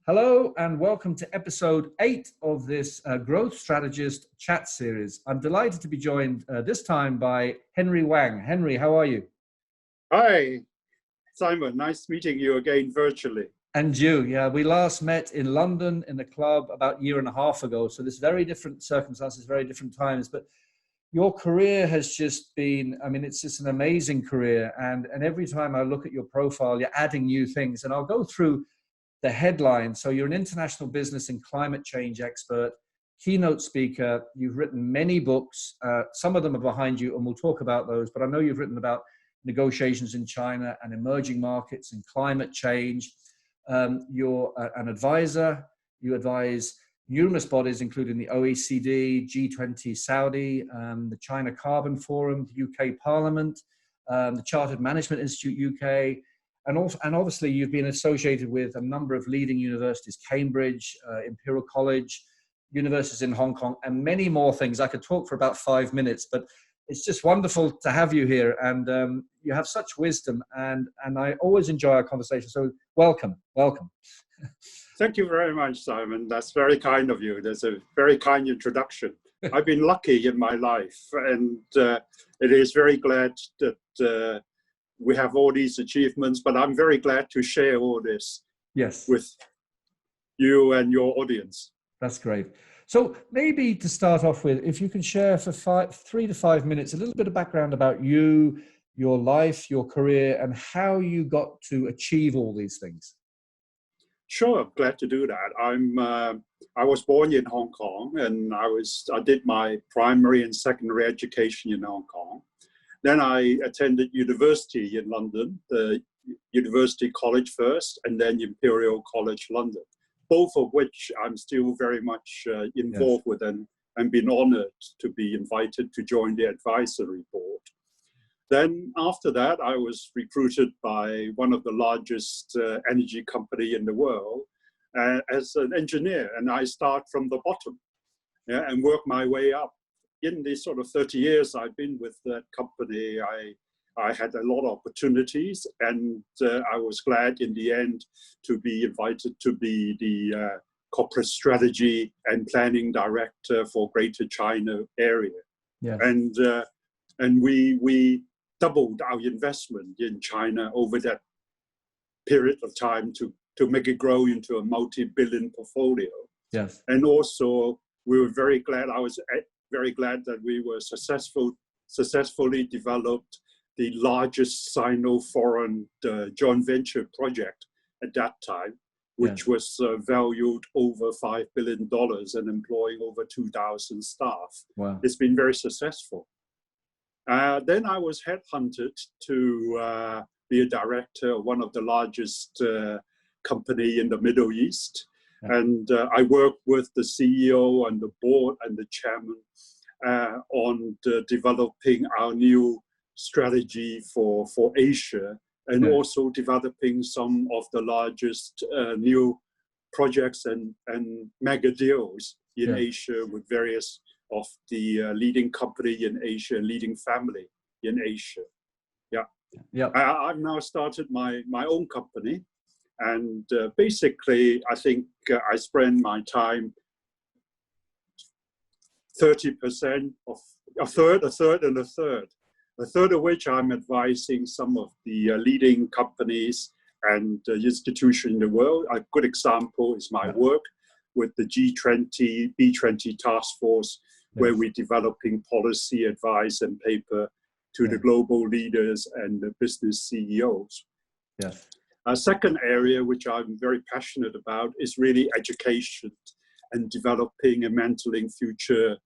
Hello and welcome to episode 8 of this Growth Strategist chat series. I'm delighted to be joined this time by Henry Wang. Henry, how are you? Hi, Simon. Nice meeting you again virtually. And you, yeah. We last met in London in a club about a year and a half ago. So there's very different circumstances, very different times. But your career has just been, it's just an amazing career. And every time I look at your profile, you're adding new things. And I'll go through the headline. So you're an international business and climate change expert, keynote speaker. You've written many books. Some of them are behind you, and we'll talk about those. But I know you've written about negotiations in China and emerging markets and climate change. You're an advisor. You advise numerous bodies, including the OECD, G20 Saudi, the China Carbon Forum, the UK Parliament, the Chartered Management Institute UK. And obviously, you've been associated with a number of leading universities, Cambridge, Imperial College, universities in Hong Kong, and many more things. I could talk for about 5 minutes, but it's just wonderful to have you here. And you have such wisdom, and I always enjoy our conversation. So welcome. Thank you very much, Simon. That's very kind of you. That's a very kind introduction. I've been lucky in my life, and it is very glad that we have all these achievements, but I'm very glad to share all this with you and your audience. That's great. So maybe to start off with, if you can share for 3 to 5 minutes, a little bit of background about you, your life, your career, and how you got to achieve all these things. Sure, I'm glad to do that. I was born in Hong Kong, and I did my primary and secondary education in Hong Kong. Then I attended university in London, the University College first, and then Imperial College London, both of which I'm still very much involved with and been honored to be invited to join the advisory board. Then after that, I was recruited by one of the largest energy company in the world as an engineer, and I start from the bottom and work my way up. In the sort of 30 years I've been with that company, I had a lot of opportunities, and I was glad in the end to be invited to be the corporate strategy and planning director for Greater China area. Yes. And we doubled our investment in China over that period of time to make it grow into a multi-billion portfolio. Yes. And also we were very glad, I was very glad that we were successfully developed the largest Sino-foreign joint venture project at that time, which was valued over $5 billion and employing over 2,000 staff. Wow. It's been very successful. Then I was headhunted to be a director of one of the largest company in the Middle East. And I worked with the CEO and the board and the chairman on developing our new strategy for Asia, and also developing some of the largest new projects and mega deals in Asia with various of the leading company in Asia, leading family in Asia. I've now started my own company. And basically, I think I spend my time 30% of a third, and a third of which I'm advising some of the leading companies and institutions in the world. A good example is my work with the G20, B20 task force, where we're developing policy advice and paper to the global leaders and the business CEOs. Yes. A second area which I'm very passionate about is really education and developing and mentoring future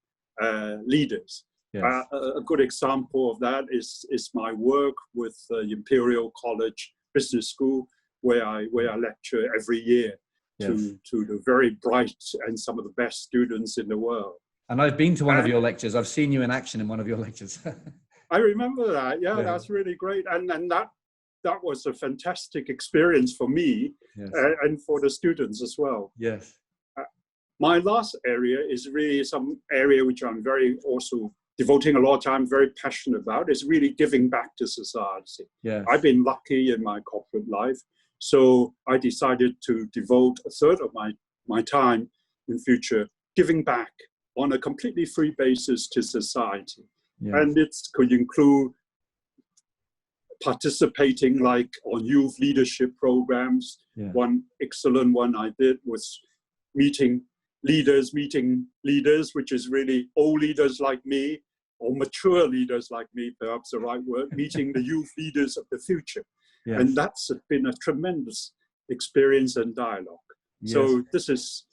leaders. Yes. A good example of that is my work with Imperial College Business School, where I lecture every year to the very bright and some of the best students in the world. And I've been to one of your lectures. I've seen you in action in one of your lectures. I remember that. Yeah, that's really great. And that was a fantastic experience for me and for the students as well. Yes. My last area is really some area which I'm very also devoting a lot of time, very passionate about, is really giving back to society. Yes. I've been lucky in my corporate life So I decided to devote a third of my time in future giving back on a completely free basis to society. Yes. And it could include participating like on youth leadership programs. Yeah. One excellent one I did was meeting leaders, which is really old leaders like me, or mature leaders like me, perhaps the right word, meeting the youth leaders of the future. Yes. And that's been a tremendous experience and dialogue. Yes. So this is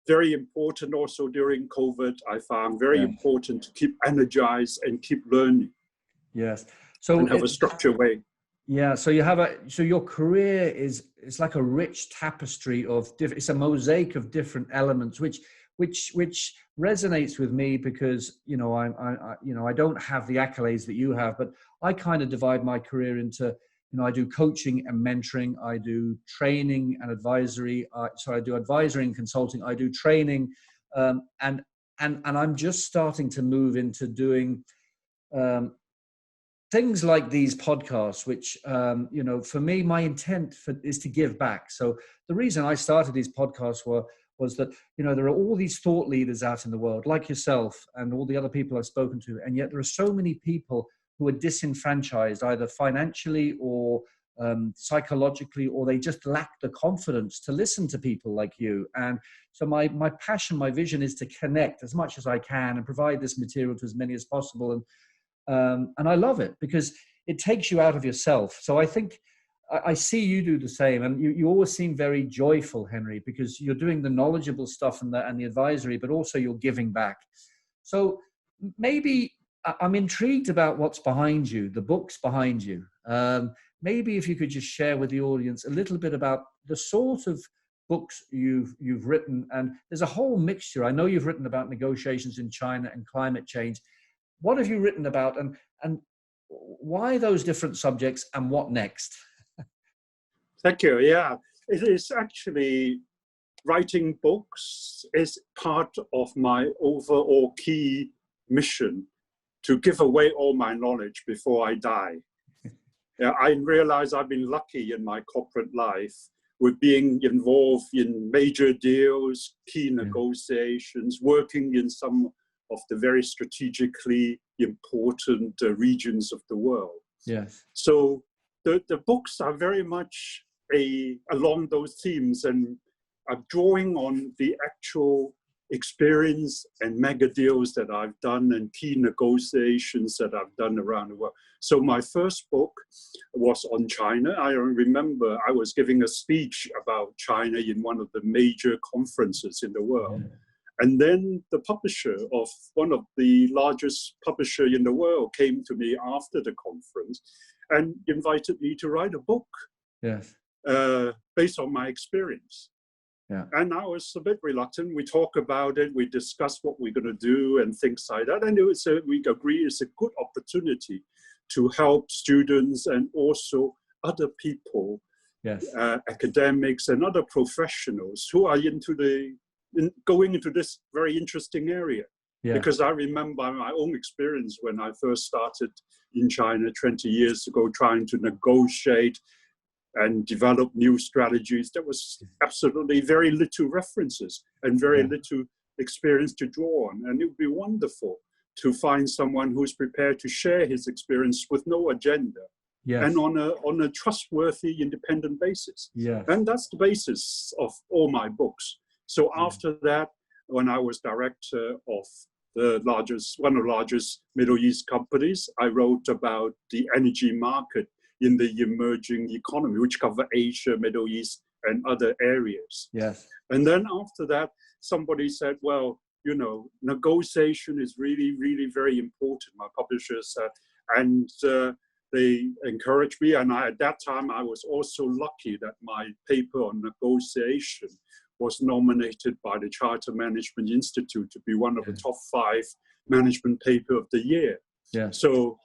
very important also during COVID. I found very important to keep energized and keep learning. Yes. So and have a structured way. Yeah. So your career it's like a rich tapestry of it's a mosaic of different elements, which resonates with me because, I don't have the accolades that you have, but I kind of divide my career into, I do coaching and mentoring. I do training and advisory. I do advisory and consulting. I do training. And I'm just starting to move into doing things like these podcasts, which, for me, my intent is to give back. So the reason I started these podcasts was that, there are all these thought leaders out in the world, like yourself and all the other people I've spoken to. And yet there are so many people who are disenfranchised, either financially or psychologically, or they just lack the confidence to listen to people like you. And so my passion, my vision is to connect as much as I can and provide this material to as many as possible. And I love it because it takes you out of yourself. So I think I see you do the same, and you always seem very joyful, Henry, because you're doing the knowledgeable stuff and the advisory, but also you're giving back. So maybe I'm intrigued about what's behind you, the books behind you. Maybe if you could just share with the audience a little bit about the sort of books you've written. And there's a whole mixture. I know you've written about negotiations in China and climate change. What have you written about, and why those different subjects, and what next? Thank you. Yeah, it is actually writing books is part of my overall key mission to give away all my knowledge before I die. Yeah, I realize I've been lucky in my corporate life with being involved in major deals, key negotiations, working in some of the very strategically important regions of the world. Yes. So the books are very much along those themes, and are drawing on the actual experience and mega deals that I've done and key negotiations that I've done around the world. So my first book was on China. I remember I was giving a speech about China in one of the major conferences in the world. Yeah. And then the publisher of one of the largest publishers in the world came to me after the conference and invited me to write a book. Yes. Based on my experience. Yeah. And I was a bit reluctant. We talk about it, we discuss what we're going to do and things like that. And we agree it's a good opportunity to help students and also other people, yes, academics and other professionals who are going into this very interesting area. Yeah. Because I remember my own experience when I first started in China 20 years ago, trying to negotiate and develop new strategies. There was absolutely very little references and very little experience to draw on. And it would be wonderful to find someone who's prepared to share his experience with no agenda. Yes. And on a trustworthy, independent basis. Yes. And that's the basis of all my books. So after that, when I was director of one of the largest Middle East companies, I wrote about the energy market in the emerging economy, which cover Asia, Middle East, and other areas. Yes. And then after that, somebody said, well, negotiation is really, really very important. My publisher said, and they encouraged me. And at that time, I was also lucky that my paper on negotiation was nominated by the Charter Management Institute to be one of the top 5 management paper of the year. Yeah. So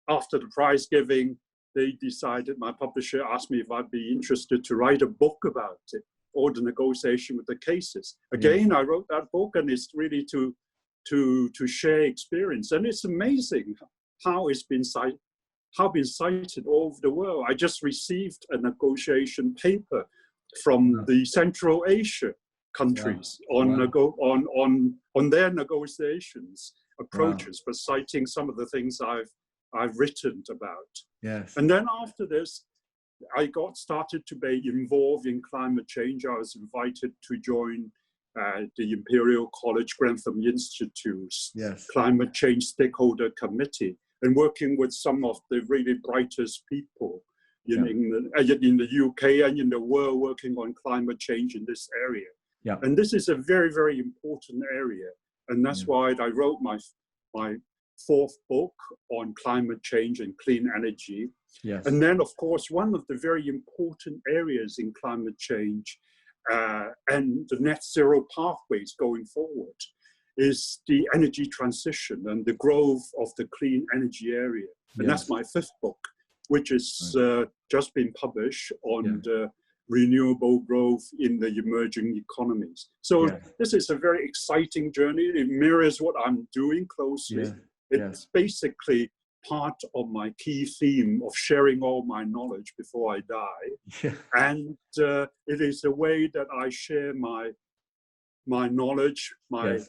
after the prize giving, they decided, my publisher asked me if I'd be interested to write a book about it, or the negotiation with the cases. Again, I wrote that book, and it's really to share experience. And it's amazing how it's been have been cited all over the world. I just received a negotiation paper from the Central Asia countries on their negotiations approaches, but citing some of the things I've written about. Yes. And then after this, I started to be involved in climate change. I was invited to join the Imperial College Grantham Institute's Climate Change Stakeholder Committee, and working with some of the really brightest people in the UK and in the world working on climate change in this area. Yeah. And this is a very, very important area. And that's why I wrote my fourth book on climate change and clean energy. Yes. And then, of course, one of the very important areas in climate change and the net zero pathways going forward is the energy transition and the growth of the clean energy area. And that's my fifth book, which is just been published on the renewable growth in the emerging economies. So this is a very exciting journey. It mirrors what I'm doing closely. It's basically part of my key theme of sharing all my knowledge before I die. And it is a way that I share my knowledge, my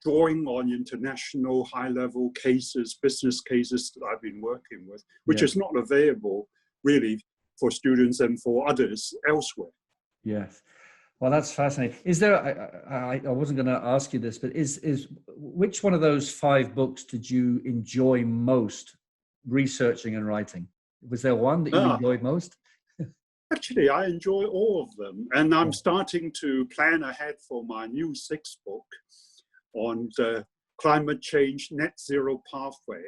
drawing on international high-level cases, business cases that I've been working with, which is not available really for students and for others elsewhere. Yes. Well, that's fascinating. Is there, I wasn't going to ask you this, but is which one of those 5 books did you enjoy most researching and writing? Was there one that you enjoyed most? Actually, I enjoy all of them. And I'm starting to plan ahead for my new 6th book on the climate change net zero pathway.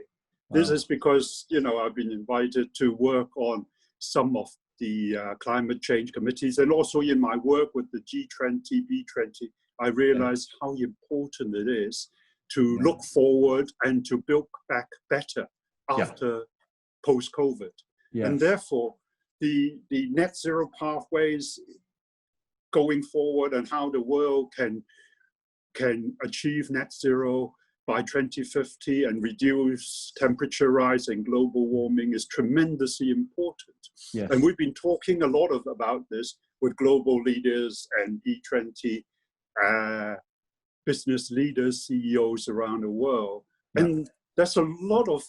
This is because, I've been invited to work on some of the climate change committees, and also in my work with the G20, B20, I realized how important it is to look forward and to build back better after post-COVID. And therefore, the net zero pathways going forward and how the world can achieve net zero by 2050 and reduce temperature rise and global warming is tremendously important. Yes. And we've been talking a lot about this with global leaders and B20 business leaders, CEOs around the world. And there's a lot of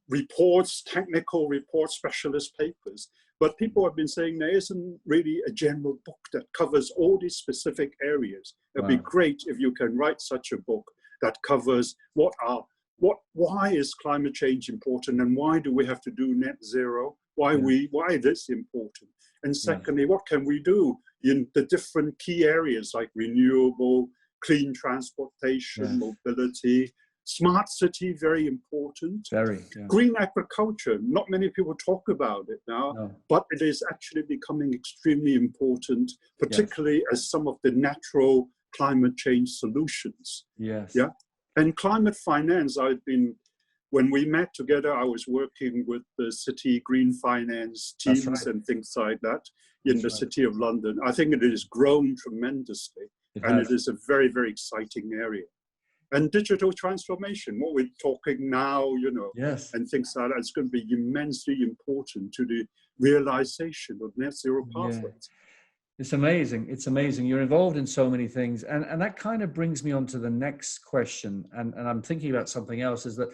reports, technical reports, specialist papers, but people have been saying there isn't really a general book that covers all these specific areas. It'd be great if you can write such a book that covers why is climate change important, and why do we have to do net zero? Why this important? And secondly, what can we do in the different key areas like renewable, clean transportation, mobility, smart city, very important. Green agriculture, not many people talk about it now, but it is actually becoming extremely important, particularly as some of the natural climate change solutions. And climate finance, when we met together, I was working with the city green finance teams and things like that in the City of London. I think it has grown tremendously, it is a very, very exciting area. And digital transformation, what we're talking now, and things like that, it's going to be immensely important to the realization of net zero pathways. It's amazing. It's amazing. You're involved in so many things. And that kind of brings me on to the next question. And I'm thinking about something else, is that,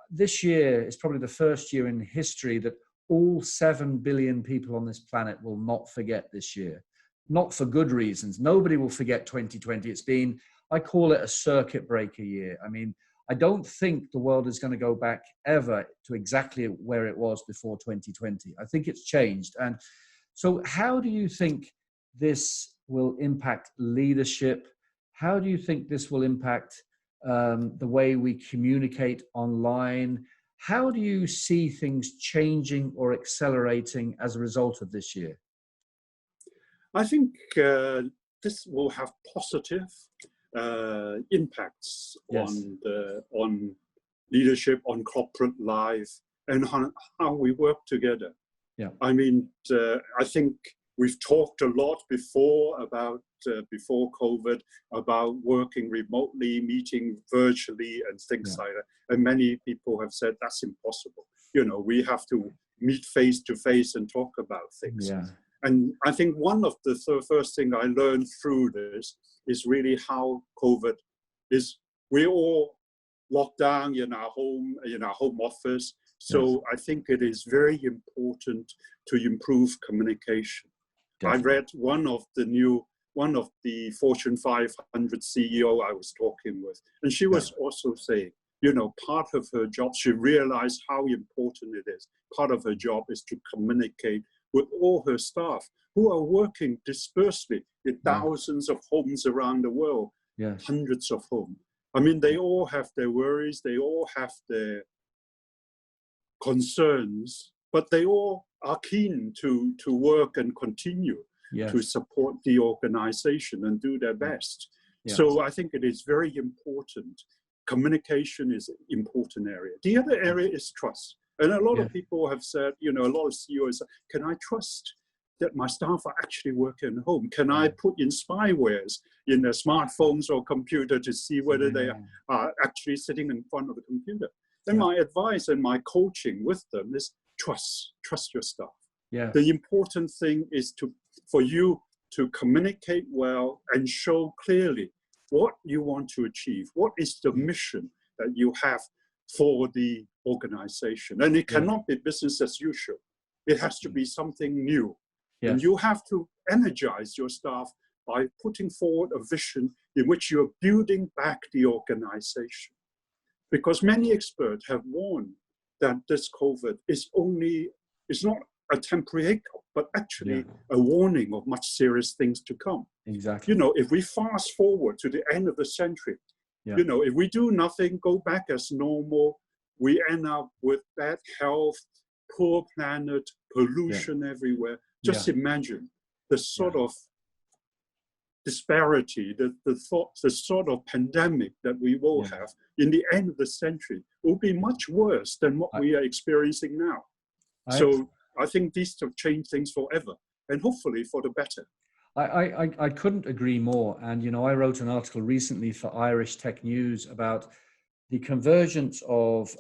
this year is probably the first year in history that all 7 billion people on this planet will not forget this year. Not for good reasons. Nobody will forget 2020. It's been, I call it a circuit breaker year. I mean, I don't think the world is going to go back ever to exactly where it was before 2020. I think it's changed. And so how do you think this will impact leadership? How do you think this will impact the way we communicate online? How do you see things changing or accelerating as a result of this year? I think this will have positive impacts on leadership, on corporate life, and how we work together. I mean, I think we've talked a lot before about, before COVID, about working remotely, meeting virtually and things like that. And many people have said that's impossible. You know, we have to meet face to face and talk about things. Yeah. And I think one of the first thing I learned through this is really how COVID is, we're all locked down in our home office. So I think it is very important to improve communication. Definitely. I read one of the Fortune 500 CEO I was talking with, and she was also saying, you know, part of her job, she realized how important it is. Part of her job is to communicate with all her staff who are working dispersely in thousands of homes around the world, hundreds of homes. I mean, they all have their worries, they all have their concerns, but they all are keen to work and continue to support the organization and do their best. So I think it is very important. Communication is an important area. The other area is trust. And a lot of people have said, you know, a lot of CEOs, can I trust that my staff are actually working at home? Can I put in spywares in their smartphones or computer to see whether they are actually sitting in front of the computer? And my advice and my coaching with them is trust your staff. The important thing is for you to communicate well and show clearly what you want to achieve. What is the mission that you have for the organization? And it cannot be business as usual. It has to be something new. And you have to energize your staff by putting forward a vision in which you're building back the organization. Because many experts have warned that this COVID is not a temporary hiccup, but actually a warning of much serious things to come. Exactly. You know, if we fast forward to the end of the century, you know, if we do nothing, go back as normal, we end up with bad health, poor planet, pollution everywhere. Just imagine the sort of disparity, the sort of pandemic that we will have in the end of the century will be much worse than what we are experiencing now. So I think these have changed things forever, and hopefully for the better. I couldn't agree more. And, you know, I wrote an article recently for Irish Tech News about the convergence of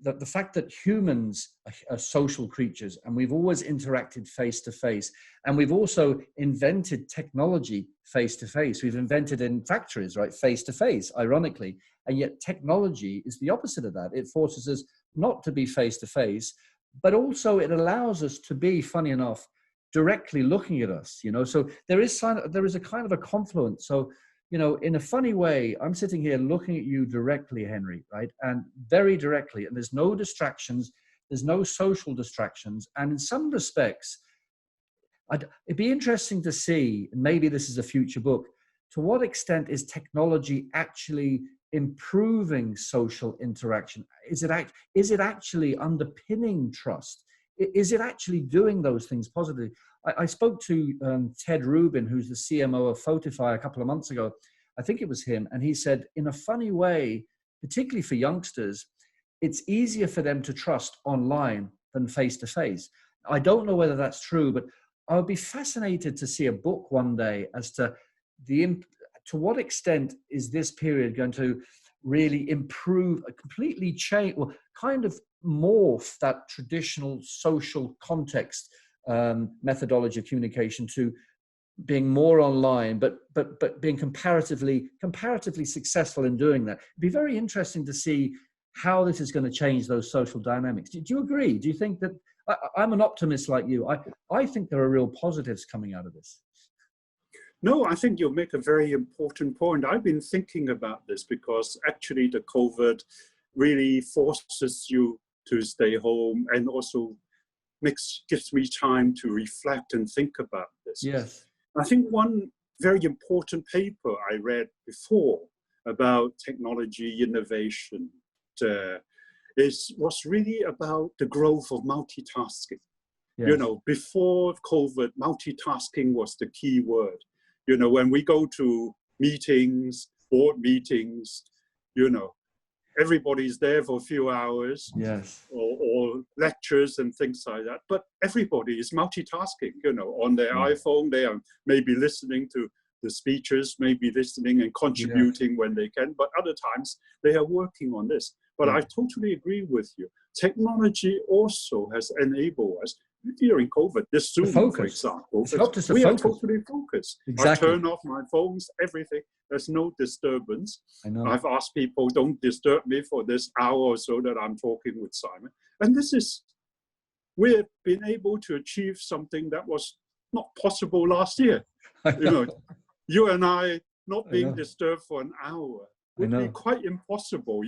the fact that humans are social creatures, and we've always interacted face to face. And we've also invented technology face to face. We've invented in factories, right, face to face, ironically. And yet technology is the opposite of that. It forces us not to be face to face, but also it allows us to be, funny enough, directly looking at us, you know. So there is a kind of a confluence. So, you know, in a funny way, I'm sitting here looking at you directly, Henry, right? And very directly, and there's no distractions, there's no social distractions. And in some respects, it'd be interesting to see, and maybe this is a future book, to what extent is technology actually improving social interaction? Is it actually underpinning trust? Is it actually doing those things positively? I spoke to Ted Rubin, who's the CMO of Photify, a couple of months ago. I think it was him. And he said, in a funny way, particularly for youngsters, it's easier for them to trust online than face to face. I don't know whether that's true, but I would be fascinated to see a book one day as to to what extent is this period going to really improve, completely change, or kind of morph that traditional social context methodology of communication to being more online, but being comparatively successful in doing that. It'd be very interesting to see how this is going to change those social dynamics. Do you agree? Do you think that I'm an optimist like you? I think there are real positives coming out of this. No, I think you'll make a very important point. I've been thinking about this because actually the COVID really forces you to stay home and also gives me time to reflect and think about this. Yes. I think one very important paper I read before about technology innovation was really about the growth of multitasking. Yes. You know, before COVID, multitasking was the key word. You know, when we go to meetings, board meetings, you know, everybody's there for a few hours, Yes. or lectures and things like that. But everybody is multitasking, on their iPhone. They are maybe listening to the speeches, maybe listening and contributing when they can, but other times they are working on this. But I totally agree with you. Technology also has enabled us during COVID, this Zoom, for example, we are totally focused. Exactly. I turn off my phones, everything. There's no disturbance. I know. I've asked people, don't disturb me for this hour or so that I'm talking with Simon. And we've been able to achieve something that was not possible last year. You and I not being disturbed for an hour would be quite impossible.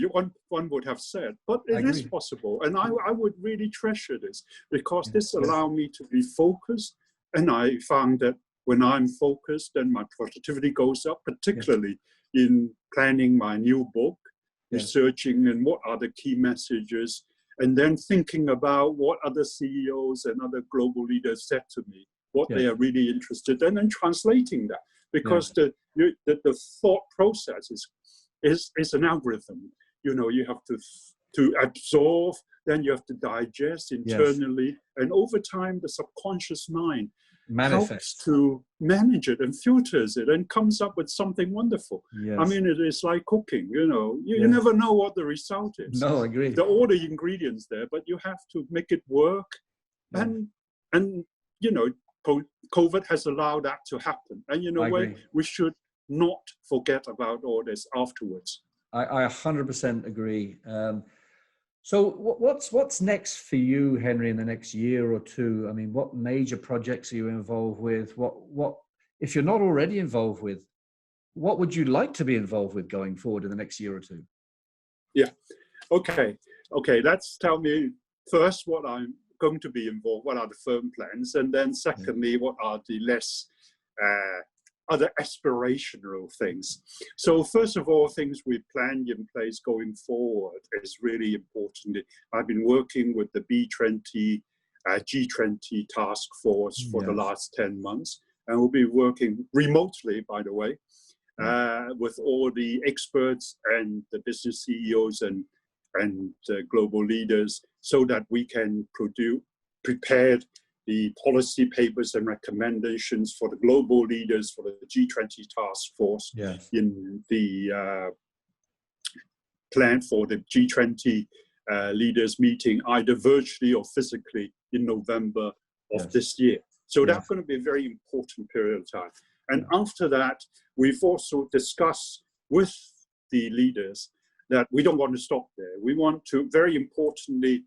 One would have said, but it is possible. And I would really treasure this, because this allowed me to be focused. And I found that when I'm focused, then my productivity goes up, particularly in planning my new book, researching and what are the key messages, and then thinking about what other CEOs and other global leaders said to me, what they are really interested in, and translating that. Because the thought process is an algorithm. You have to absorb, then you have to digest internally, and over time the subconscious mind helps to manage it and filters it and comes up with something wonderful. I mean, it is like cooking. You never know what the result is. No, I agree. There are all the ingredients there, but you have to make it work, and COVID has allowed that to happen. And we should not forget about all this afterwards. I 100% agree. So what's next for you, Henry, in the next year or two? I mean, what major projects are you involved with? What if you're not already involved with, what would you like to be involved with going forward in the next year or two? Yeah. Okay. Let's tell me first what I'm going to be involved, what are the firm plans, and then secondly, what are the less other aspirational things. So first of all, things we plan in place going forward is really important. I've been working with the G20 task force for the last 10 months, and we'll be working remotely, by the way, with all the experts and the business CEOs and global leaders, so that we can prepare the policy papers and recommendations for the global leaders for the G20 task force in the plan for the G20 leaders meeting, either virtually or physically, in November of this year. So that's going to be a very important period of time. And after that, we've also discussed with the leaders that we don't want to stop there. We want to, very importantly,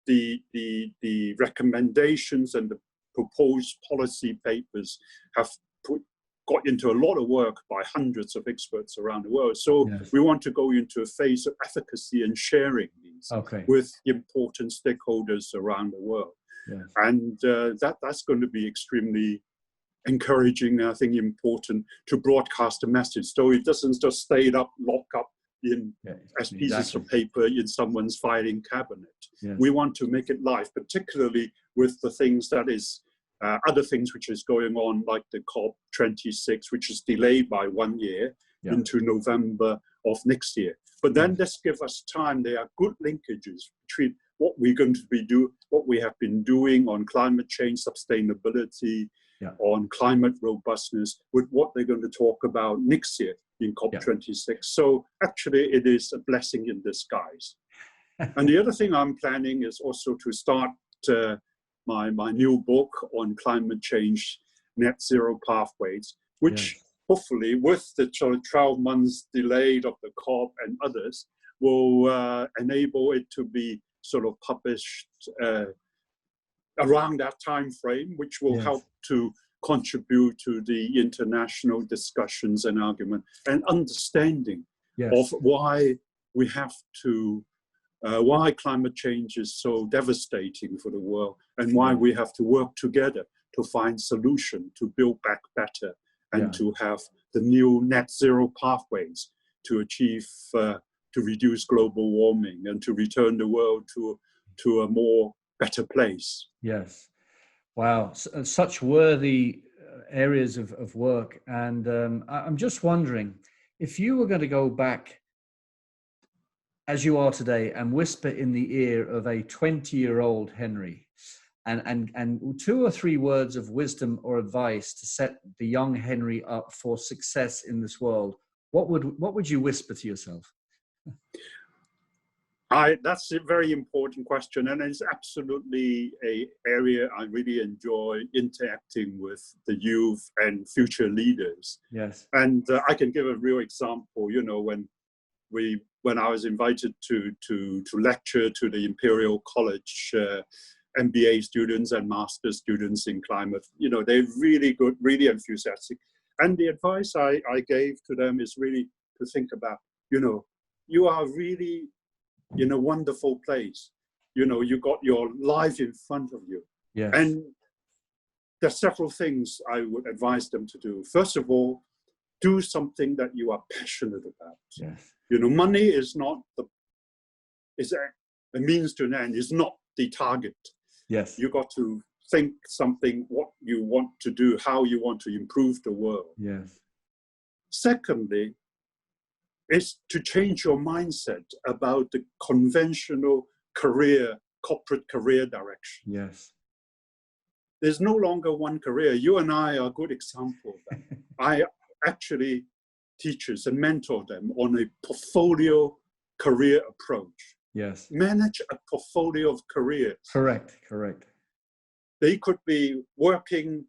the recommendations and the proposed policy papers have got into a lot of work by hundreds of experts around the world. So we want to go into a phase of efficacy and sharing these with important stakeholders around the world. And that's going to be extremely encouraging, I think, important to broadcast a message. So it doesn't just stay locked up as pieces of paper in someone's filing cabinet. We want to make it live, particularly with the things that is other things which is going on, like the COP26, which is delayed by 1 year into November of next year. But then this gives us time. There are good linkages between what we're going to what we have been doing on climate change, sustainability, on climate robustness, with what they're going to talk about next year in COP26. So actually, it is a blessing in disguise. And the other thing I'm planning is also to start my new book on climate change, Net Zero Pathways, which hopefully, with the 12 months delayed of the COP and others, will enable it to be sort of published around that time frame, which will help to contribute to the international discussions and argument and understanding of why we have to, why climate change is so devastating for the world, and why we have to work together to find solution to build back better and to have the new net zero pathways to achieve, to reduce global warming and to return the world to a more better place. Yes. Wow. Such worthy areas of work. And I'm just wondering, if you were going to go back as you are today and whisper in the ear of a 20-year-old Henry, and 2 or 3 words of wisdom or advice to set the young Henry up for success in this world, what would you whisper to yourself? That's a very important question, and it's absolutely an area I really enjoy interacting with the youth and future leaders. Yes. And I can give a real example. You know, when I was invited to lecture to the Imperial College MBA students and master students in climate, you know, they're really good, really enthusiastic. And the advice I gave to them is really to think about, you know, you are really in a wonderful place. You know, you got your life in front of you. Yes. And there's several things I would advise them to do. First of all, do something that you are passionate about. Yes. You know, money is not is a means to an end, it's not the target. Yes. You got to think something, what you want to do, how you want to improve the world. Yes. Secondly, is to change your mindset about the conventional corporate career direction. Yes. There's no longer one career. You and I are a good example of that. I actually teachers and mentor them on a portfolio career approach. Yes. Manage a portfolio of careers. Correct. They could be working,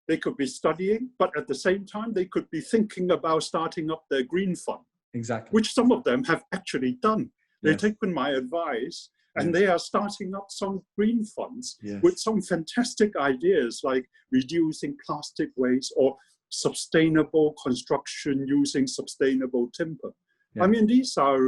they could be studying, but at the same time, they could be thinking about starting up their green fund. Exactly. Which some of them have actually done. They've Yes. taken my advice and Yes. they are starting up some green funds Yes. with some fantastic ideas like reducing plastic waste or sustainable construction using sustainable timber. Yeah. I mean, these are,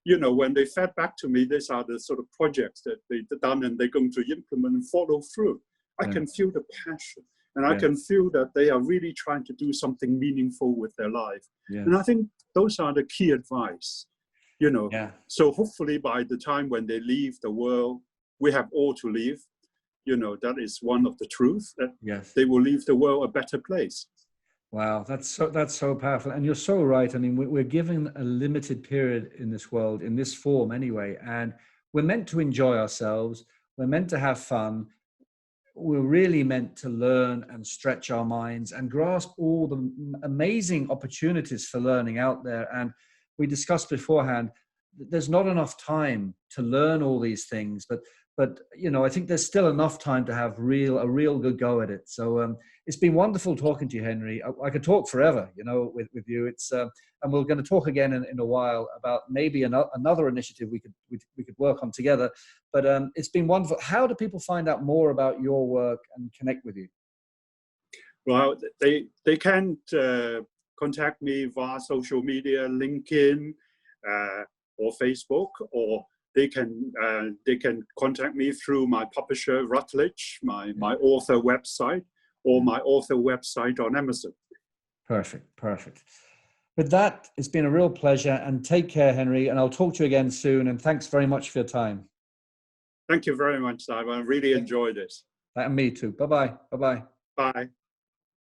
you know, when they fed back to me, these are the sort of projects that they've done and they're going to implement and follow through. I can feel the passion. And I can feel that they are really trying to do something meaningful with their life. Yes. And I think those are the key advice, you know. Yeah. So hopefully by the time when they leave the world, we have all to leave. You know, that is one of the truths, that Yes. they will leave the world a better place. Wow, that's so powerful. And you're so right. I mean, we're given a limited period in this world, in this form anyway, and we're meant to enjoy ourselves. We're meant to have fun. We're really meant to learn and stretch our minds and grasp all the amazing opportunities for learning out there. And we discussed beforehand, there's not enough time to learn all these things, but you know, I think there's still enough time to have a real good go at it. So it's been wonderful talking to you, Henry. I could talk forever, you know, with you. It's and we're going to talk again in a while about maybe another initiative we could work on together. But it's been wonderful. How do people find out more about your work and connect with you? Well, they can contact me via social media, LinkedIn, or Facebook, or they can contact me through my publisher Routledge, my author website, or my author website on Amazon. Perfect. With that, it's been a real pleasure, and take care, Henry, and I'll talk to you again soon, and thanks very much for your time. Thank you very much, Simon. I really enjoyed this. And me too. Bye-bye. Bye.